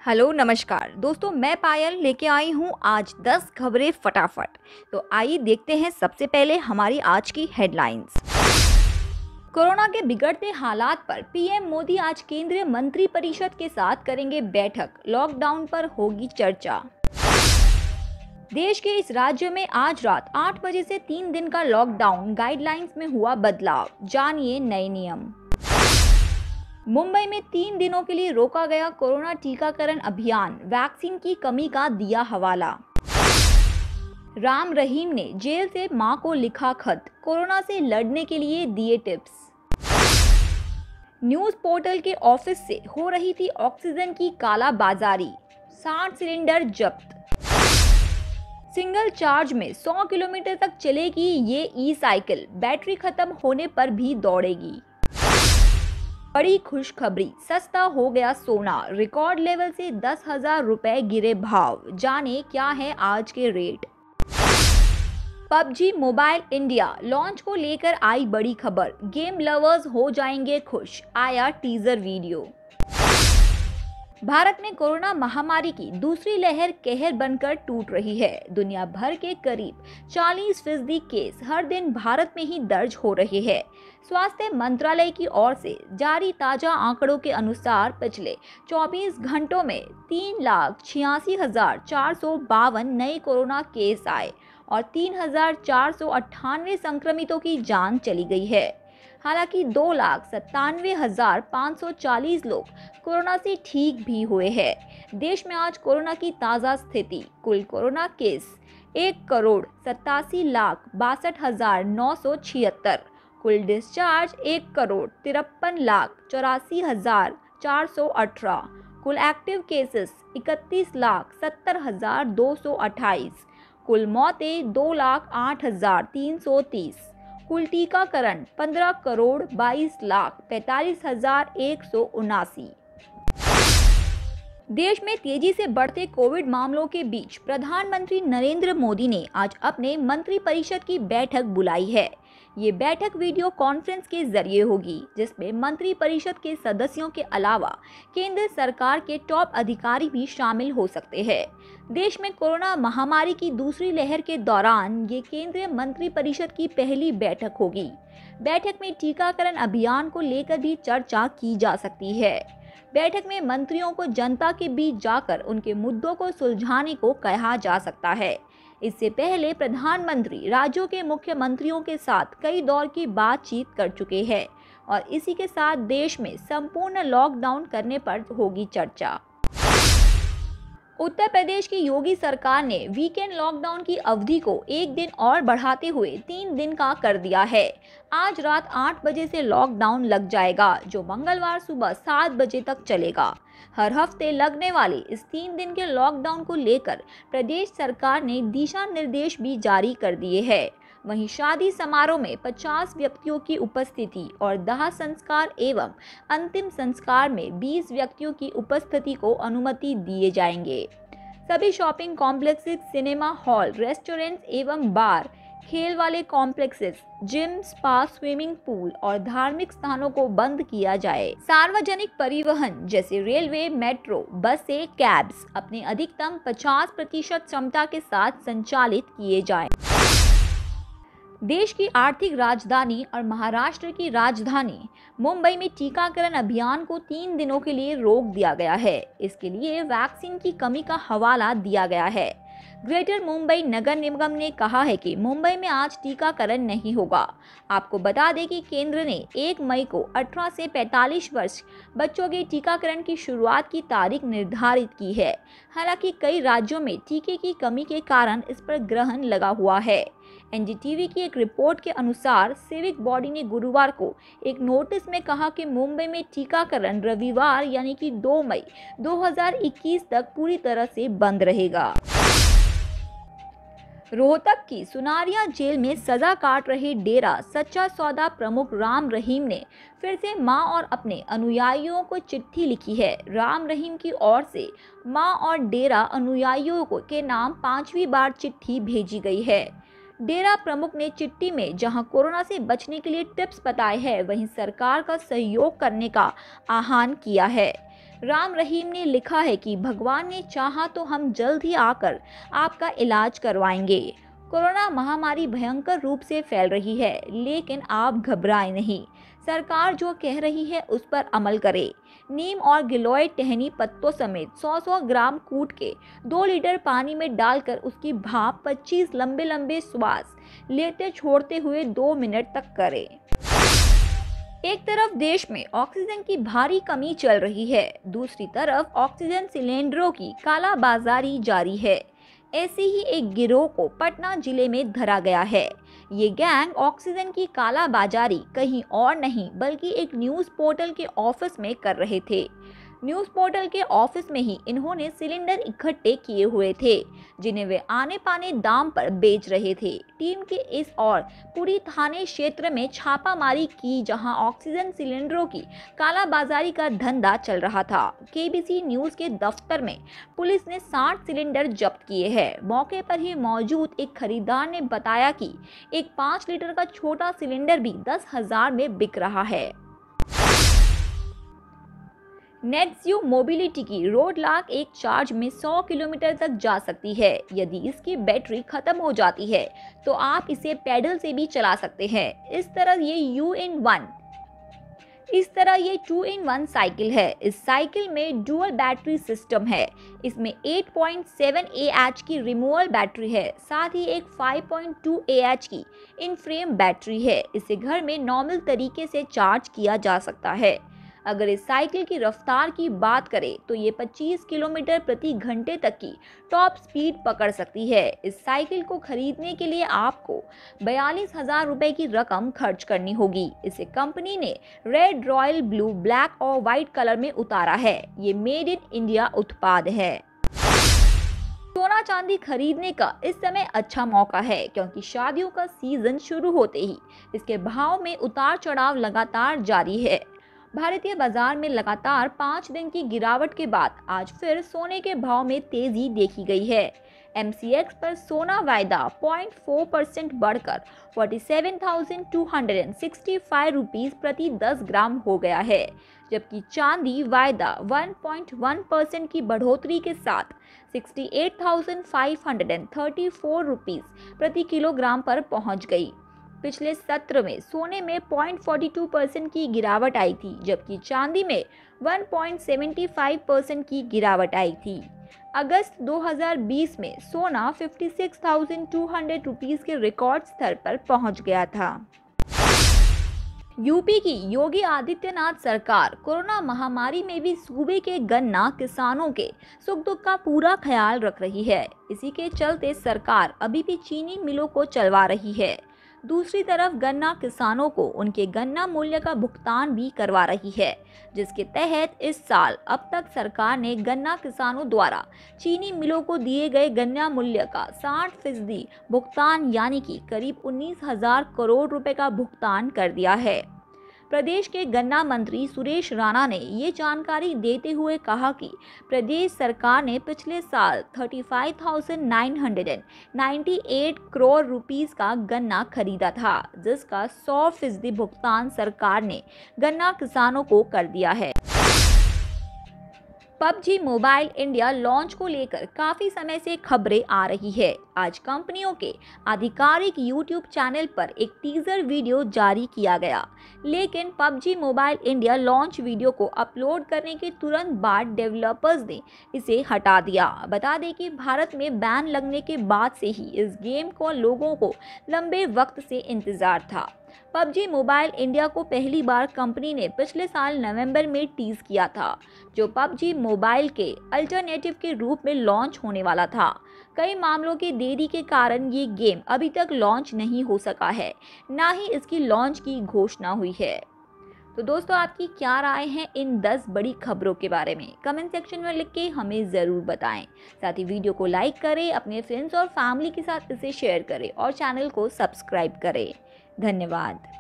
Hello नमस्कार दोस्तों, मैं पायल लेके आई हूँ आज 10 खबरें फटाफट। तो आइए देखते हैं सबसे पहले हमारी आज की हेडलाइंस। कोरोना के बिगड़ते हालात पर पीएम मोदी आज केंद्रीय मंत्री परिषद के साथ करेंगे बैठक। लॉकडाउन पर होगी चर्चा। देश के इस राज्य में आज रात 8 बजे से 3 दिन का लॉकडाउन गाइडलाइंस में हुआ बदलाव। जानिए नए नियम। मुंबई में 3 दिनों के लिए रोका गया कोरोना टीकाकरण अभियान। वैक्सीन की कमी का दिया हवाला। राम रहीम ने जेल से मां को लिखा खत, कोरोना से लड़ने के लिए दिए टिप्स। न्यूज पोर्टल के ऑफिस से हो रही थी ऑक्सीजन की कालाबाजारी, 60 सिलेंडर जब्त। सिंगल चार्ज में 100 किलोमीटर तक चलेगी ये ई साइकिल, बैटरी खत्म होने पर भी दौड़ेगी। बड़ी खुशखबरी, सस्ता हो गया सोना, रिकॉर्ड लेवल से 10,000 रुपए गिरे भाव। जाने क्या है आज के rate. PUBG mobile India launch को लेकर आई बड़ी खबर, गेम लवर्स हो जाएंगे खुश। आया टीजर वीडियो। भारत में कोरोना महामारी की दूसरी लहर कहर बनकर टूट रही है। दुनिया भर के करीब 40% केस हर दिन भारत में ही दर्ज हो रहे हैं। स्वास्थ्य मंत्रालय की ओर से जारी ताजा आंकड़ों के अनुसार पिछले 24 घंटों में 3,86,452 नए कोरोना केस आए और 3,498 संक्रमितों की जान चली गई है। हालांकि 2,97,540 लोग कोरोना से ठीक भी हुए हैं। देश में आज कोरोना की ताज़ा स्थिति, कुल कोरोना केस 1,87,62,976, कुल डिस्चार्ज 1,53,84,418, कुल एक्टिव केसेस 31,70,228, कुल मौतें 2,08,330, कुल टीकाकरण 15,22,45,179। देश में तेजी से बढ़ते कोविड मामलों के बीच प्रधानमंत्री नरेंद्र मोदी ने आज अपने मंत्रिपरिषद की बैठक बुलाई है। ये बैठक वीडियो कॉन्फ्रेंस के जरिए होगी, जिसमें मंत्रिपरिषद के सदस्यों के अलावा केंद्र सरकार के टॉप अधिकारी भी शामिल हो सकते हैं। देश में कोरोना महामारी की दूसरी लहर के दौरान ये केंद्रीय मंत्रिपरिषद की पहली बैठक होगी। बैठक में टीकाकरण अभियान को लेकर भी चर्चा की जा सकती है। बैठक में मंत्रियों को जनता के बीच जाकर उनके मुद्दों को सुलझाने को कहा जा सकता है। इससे पहले प्रधानमंत्री राज्यों के मुख्यमंत्रियों के साथ कई दौर की बातचीत कर चुके हैं और इसी के साथ देश में संपूर्ण लॉकडाउन करने पर होगी चर्चा। उत्तर प्रदेश की योगी सरकार ने वीकेंड लॉकडाउन की अवधि को 1 दिन और बढ़ाते हुए 3 दिन का कर दिया है। आज रात 8 बजे से लॉकडाउन लग जाएगा, जो मंगलवार सुबह 7 बजे तक चलेगा। हर हफ्ते लगने वाले इस 3 दिन के लॉकडाउन को लेकर प्रदेश सरकार ने दिशा निर्देश भी जारी कर दिए हैं। वहीं शादी समारोह में 50 व्यक्तियों की उपस्थिति और दाह संस्कार एवं अंतिम संस्कार में 20 व्यक्तियों की उपस्थिति को अनुमति दिए जाएंगे। सभी shopping complexes, cinema hall, restaurants एवं बार, खेल वाले complexes, gym, spa, swimming pool और धार्मिक स्थानों को बंद किया जाए। सार्वजनिक परिवहन जैसे रेलवे, मेट्रो, बसें, कैब्स अपने अधिकतम 50% क्षमता के साथ संचालित किए जाएं। देश की आर्थिक राजधानी और महाराष्ट्र की राजधानी मुंबई में टीकाकरण अभियान को 3 दिनों के लिए रोक दिया गया है। इसके लिए वैक्सीन की कमी का हवाला दिया गया है। ग्रेटर मुंबई नगर निगम ने कहा है कि मुंबई में आज टीकाकरण नहीं होगा। आपको बता दें कि केंद्र ने 1 मई को 18 से 45 वर्ष बच्चों के टीकाकरण की शुरुआत की तारीख निर्धारित की है। हालांकि कई राज्यों में टीके की कमी के कारण इस पर ग्रहण लगा हुआ है। एनडीटीवी की एक रिपोर्ट के अनुसार सिविक बॉडी ने गुरुवार को एक नोटिस में कहा कि मुंबई में टीकाकरण रविवार यानी कि 2 मई 2021 तक पूरी तरह से बंद रहेगा। रोहतक की सुनारिया जेल में सजा काट रहे डेरा सच्चा सौदा प्रमुख राम रहीम ने फिर से मां और अपने अनुयायियों को चिट्ठी लिखी है। राम रहीम की ओर से मां और डेरा अनुयायियों के नाम 5वीं बार चिट्ठी भेजी गई है। डेरा प्रमुख ने चिट्ठी में जहां कोरोना से बचने के लिए टिप्स बताए हैं, वहीं सरकार का सहयोग करने का आह्वान किया है। राम रहीम ने लिखा है कि भगवान ने चाहा तो हम जल्द ही आकर आपका इलाज करवाएंगे। कोरोना महामारी भयंकर रूप से फैल रही है, लेकिन आप घबराएं नहीं। सरकार जो कह रही है उस पर अमल करे। नीम और गिलोय टहनी पत्तों समेत 100-100 ग्राम कूट के 2 लीटर पानी में डालकर उसकी भाप 25 लंबे लंबे श्वास लेते छोड़ते हुए 2 मिनट तक करें। एक तरफ देश में ऑक्सीजन की भारी कमी चल रही है, दूसरी तरफ ऑक्सीजन सिलेंडरों की कालाबाजारी जारी है। ऐसे ही एक गिरोह को पटना जिले में धरा गया है। ये गैंग ऑक्सीजन की कालाबाजारी कहीं और नहीं बल्कि एक न्यूज़ पोर्टल के ऑफिस में कर रहे थे। न्यूज़ पोर्टल के ऑफिस में ही इन्होंने सिलेंडर इकट्ठे किए हुए थे, जिन्हें वे आने पाने दाम पर बेच रहे थे। टीम के इस और पूरी थाने क्षेत्र में छापामारी की, जहां ऑक्सीजन सिलेंडरों की कालाबाजारी का धंधा चल रहा था। केबीसी न्यूज़ के दफ्तर में पुलिस ने 60 सिलेंडर जब्त किए हैं। मौके पर ही मौजूद एक खरीदार ने बताया कि एक 5 लीटर का छोटा सिलेंडर भी 10,000 में बिक रहा है। नेटज़्यू मोबिलिटी की रोड लॉक एक चार्ज में 100 किलोमीटर तक जा सकती है। यदि इसकी बैटरी खत्म हो जाती है तो आप इसे पैडल से भी चला सकते हैं। इस तरह ये 2-in-1 साइकिल है। इस साइकिल में डुअल बैटरी सिस्टम है। इसमें 8.7 Ah की रिमूवल बैटरी है, साथ ही एक 5.2 Ah की इन फ्रेम बैटरी है। इसे घर में नॉर्मल तरीके से चार्ज किया जा सकता है। अगर इस साइकिल की रफ्तार की बात करें तो ये 25 किलोमीटर प्रति घंटे तक की टॉप स्पीड पकड़ सकती है। इस साइकिल को खरीदने के लिए आपको 42,000 रुपए की रकम खर्च करनी होगी। इसे कंपनी ने रेड, रॉयल ब्लू, ब्लैक और व्हाइट कलर में उतारा है। ये मेड इन इंडिया उत्पाद है। सोना चांदी खरीदने का इस समय अच्छा मौका है, क्योंकि शादियों का सीजन शुरू होते ही इसके भाव में उतार चढ़ाव लगातार जारी है। भारतीय बाजार में लगातार 5 दिन की गिरावट के बाद आज फिर सोने के भाव में तेजी देखी गई है। MCX पर सोना वायदा 0.4% बढ़कर 47,265 रुपीज प्रति 10 ग्राम हो गया है, जबकि चांदी वायदा 1.1% की बढ़ोतरी के साथ 68,534 रुपीज प्रति किलोग्राम पर पहुंच गई। पिछले सत्र में सोने में 0.42% की गिरावट आई थी, जबकि चांदी में 1.75% की गिरावट आई थी। अगस्त 2020 में सोना 56,200 रुपीस के रिकॉर्ड स्तर पर पहुंच गया था। यूपी की योगी आदित्यनाथ सरकार कोरोना महामारी में भी सूबे के गन्ना किसानों के सुख दुख का पूरा ख्याल रख रही है। इसी के चलते सरकार अभी भी चीनी मिलों को चलवा रही है। दूसरी तरफ गन्ना किसानों को उनके गन्ना मूल्य का भुगतान भी करवा रही है, जिसके तहत इस साल अब तक सरकार ने गन्ना किसानों द्वारा चीनी मिलों को दिए गए गन्ना मूल्य का 60% भुगतान यानी कि करीब 19,000 करोड़ रुपए का भुगतान कर दिया है। प्रदेश के गन्ना मंत्री सुरेश राणा ने ये जानकारी देते हुए कहा कि प्रदेश सरकार ने पिछले साल 35,998 करोड़ रुपीस का गन्ना खरीदा था, जिसका 100% भुगतान सरकार ने गन्ना किसानों को कर दिया है। PUBG मोबाइल इंडिया लॉन्च को लेकर काफी समय से खबरें आ रही है। आज कंपनियों के आधिकारिक YouTube चैनल पर एक टीजर वीडियो जारी किया गया, लेकिन PUBG mobile India launch video को अपलोड करने के तुरंत बाद डेवलपर्स ने इसे हटा दिया। बता दें कि भारत में बैन लगने के बाद से ही इस गेम को लोगों को लंबे वक्त से इंतजार था। PUBG मोबाइल इंडिया को पहली बार कंपनी ने पिछले साल नवंबर में टीज किया था, जो PUBG मोबाइल के अल्टरनेटिव के रूप में लॉन्च होने वाला था। कई मामलों की देरी के कारण ये गेम अभी तक लॉन्च नहीं हो सका है, ना ही इसकी लॉन्च की घोषणा हुई है। तो दोस्तों, आपकी क्या राय है इन 10 बड़ी खबरों के बारे में? कमेंट सेक्शन में लिख के हमें ज़रूर बताएं। साथ ही वीडियो को लाइक करें, अपने फ्रेंड्स और फैमिली के साथ इसे शेयर करें और चैनल को सब्सक्राइब करें। धन्यवाद।